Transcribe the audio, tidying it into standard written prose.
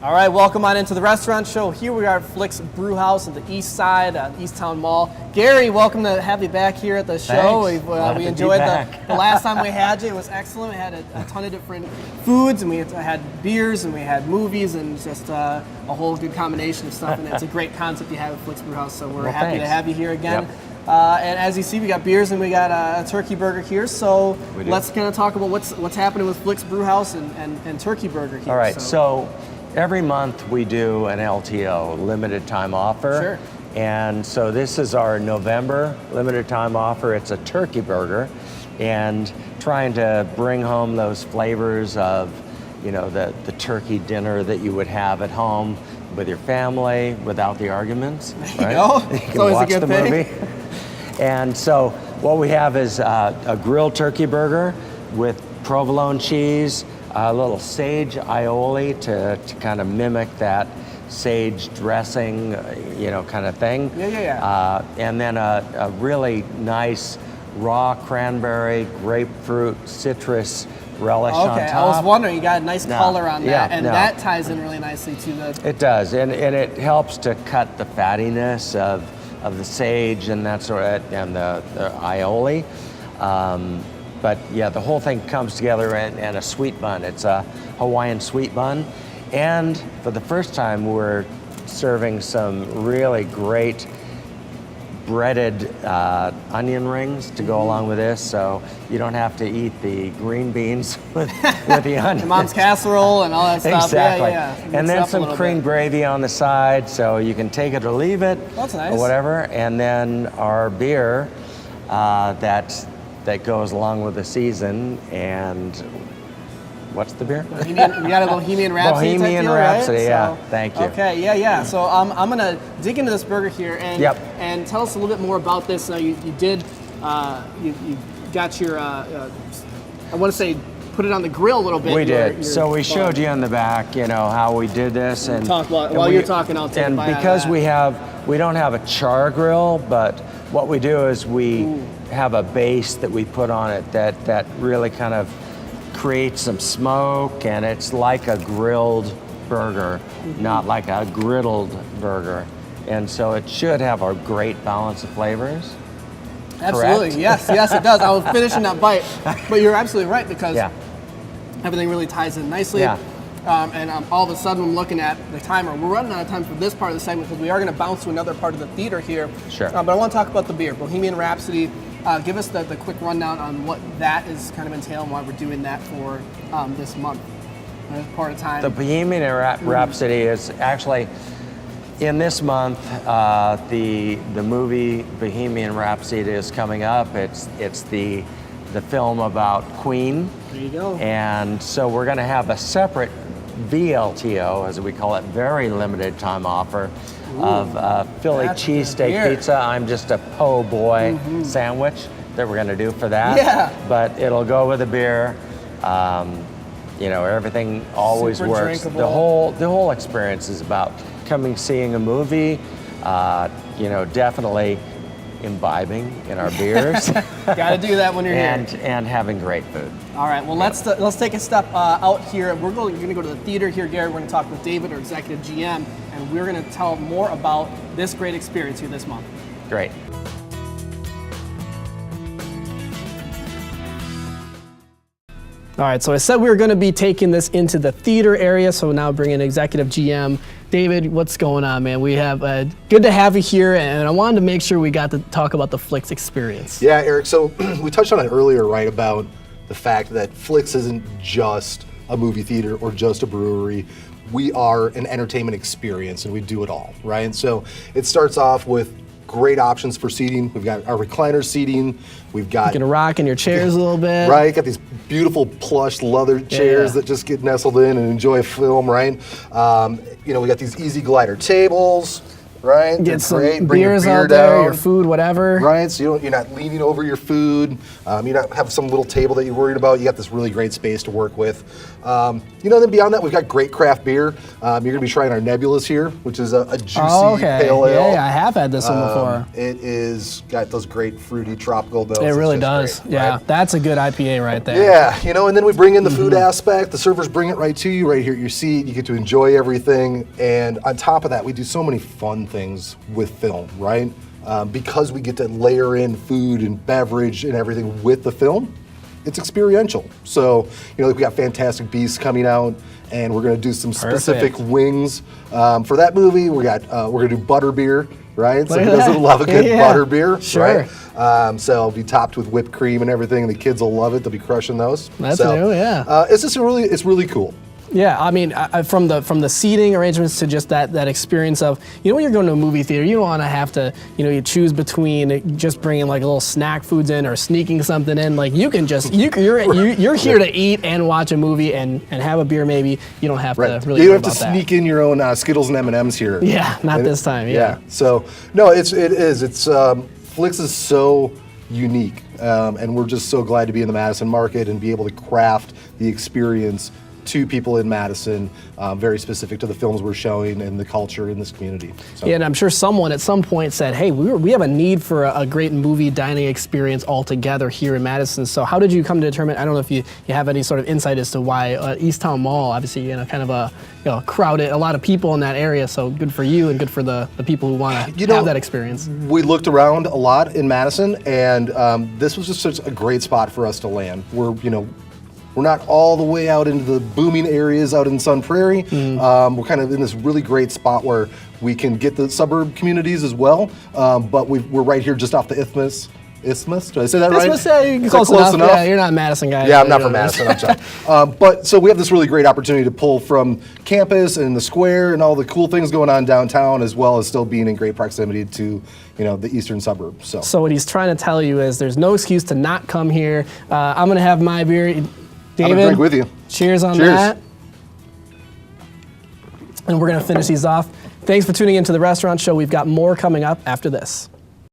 All right, welcome on into the restaurant show. Here we are at Flix Brew House at the east side, East Town Mall. Gary, welcome to have you back here at the show. We enjoyed the last time we had you. It was excellent. We had a ton of different foods, and we had beers, and we had movies, and just a whole good combination of stuff. And it's a great concept you have at Flix Brew House, so we're happy to have you here again. Yep. And as you see, we got beers and we got a turkey burger here. So let's kind of talk about what's happening with Flix Brew House and turkey burger here. All right, so every month we do an LTO, limited time offer. Sure. And so this is our November limited time offer. It's a turkey burger, and trying to bring home those flavors of, you know, the turkey dinner that you would have at home with your family without the arguments. There you go. You can watch the movie. And so what we have is a grilled turkey burger with provolone cheese, a little sage aioli to kind of mimic that sage dressing, you know, kind of thing. And then a really nice raw cranberry, grapefruit, citrus relish on top. I was wondering, you got a nice color on that, that ties in really nicely to the... It does, and it helps to cut the fattiness of the sage and that sort of, and the aioli. But yeah, the whole thing comes together in a sweet bun. It's a Hawaiian sweet bun. And for the first time, we're serving some really great breaded onion rings to go along with this, so you don't have to eat the green beans with the onion. Mom's casserole and all that stuff. Exactly. And then Mix it up some cream gravy on the side, so you can take it or leave it. That's nice. Or whatever. And then our beer that goes along with the season. And what's the beer? We got a Bohemian Rhapsody. Bohemian Rhapsody, right? Yeah. Thank you. Okay, So I'm gonna dig into this burger here and tell us a little bit more about this. Now you got your I want to say put it on the grill a little bit. We did. So we showed you in the back, you know, how we did this, and talk while you're talking. I'll take a bite. And because we don't have a char grill, but what we do is we have a base that we put on it that really kind of creates some smoke, and it's like a grilled burger, not like a griddled burger. And so it should have a great balance of flavors. Absolutely, correct? yes, it does. I was finishing that bite, but you're absolutely right, because everything really ties in nicely. And all of a sudden, I'm looking at the timer. We're running out of time for this part of the segment because we are going to bounce to another part of the theater here. Sure. But I want to talk about the beer, Bohemian Rhapsody. Give us the quick rundown on what that is kind of entail and why we're doing that for this month, part of time. The Bohemian Rhapsody is actually, in this month, the movie Bohemian Rhapsody is coming up. It's the film about Queen. There you go. And so we're going to have a separate VLTO, as we call it, very limited time offer of Philly cheesesteak pizza. I'm just a po' boy sandwich that we're going to do for that. Yeah. But it'll go with a beer. You know, everything always Super works. drinkable. The whole experience is about seeing a movie. You know, definitely imbibing in our beers. Got to do that when you're here. And having great food. All right, well, let's take a step out here. We're going to go to the theater here, Gary. We're going to talk with David, our executive GM, and we're going to tell more about this great experience here this month. Great. All right, so I said we were going to be taking this into the theater area, so now bringing executive GM. David, what's going on, man? We have good to have you here, and I wanted to make sure we got to talk about the Flix experience. Yeah, Eric, so we touched on it earlier, right, about the fact that Flix isn't just a movie theater or just a brewery. We are an entertainment experience, and we do it all, right? And so it starts off with great options for seating. We've got our recliner seating. We've got... You can rock in your chairs a little bit. Right, got these beautiful plush leather chairs that just get nestled in and enjoy a film, right? You know, we got these easy glider tables. right? Get They're some great. Bring your beers beer out there, your down. food, whatever. Right, so you're not leaning over your food. You don't have some little table that you're worried about. You got this really great space to work with. Then beyond that, we've got great craft beer. You're going to be trying our Nebulas here, which is a juicy pale ale. Yeah, I have had this one before. It is got those great fruity tropical notes. It It's really just does. great, Yeah, right? that's a good IPA right there. Yeah, and then we bring in the food aspect. The servers bring it right to you, right here at your seat. You get to enjoy everything. And on top of that, we do so many fun things with film, right? Because we get to layer in food and beverage and everything with the film, it's experiential. So, we got Fantastic Beasts coming out, and we're going to do some specific wings for that movie. We're going to do butterbeer, right? So who doesn't love a good butterbeer, sure. right? So it'll be topped with whipped cream and everything, and the kids will love it. They'll be crushing those. That's new, yeah. It's really cool. Yeah, I mean, from the seating arrangements to just that experience of, when you're going to a movie theater, you don't want to have to, you choose between just bringing like a little snack foods in or sneaking something in. Like you can just you're here to eat and watch a movie and have a beer. Maybe you don't have to really. You worry don't have to about sneak in your own Skittles and M&Ms here. Yeah, not this time. Yeah. So no, it is. It's Flix is so unique, and we're just so glad to be in the Madison market and be able to craft the experience to people in Madison, very specific to the films we're showing and the culture in this community. So. Yeah, and I'm sure someone at some point said, hey, we have a need for a great movie dining experience altogether here in Madison. So how did you come to determine, I don't know if you have any sort of insight as to why East Town Mall, obviously, kind of a crowded, a lot of people in that area, so good for you and good for the people who want to have that experience. We looked around a lot in Madison, and this was just such a great spot for us to land. We're not all the way out into the booming areas out in Sun Prairie. We're kind of in this really great spot where we can get the suburb communities as well, but we're right here just off the Isthmus. Isthmus? Did I say that right? Isthmus, yeah, close enough. Yeah, you're not a Madison guy. Yeah, I'm not from Madison, I'm sorry. But so we have this really great opportunity to pull from campus and the square and all the cool things going on downtown, as well as still being in great proximity to the eastern suburbs. So what he's trying to tell you is there's no excuse to not come here. I'm going to have my beer. David, I'm gonna drink with you. Cheers on that. And we're going to finish these off. Thanks for tuning into the Restaurant Show. We've got more coming up after this.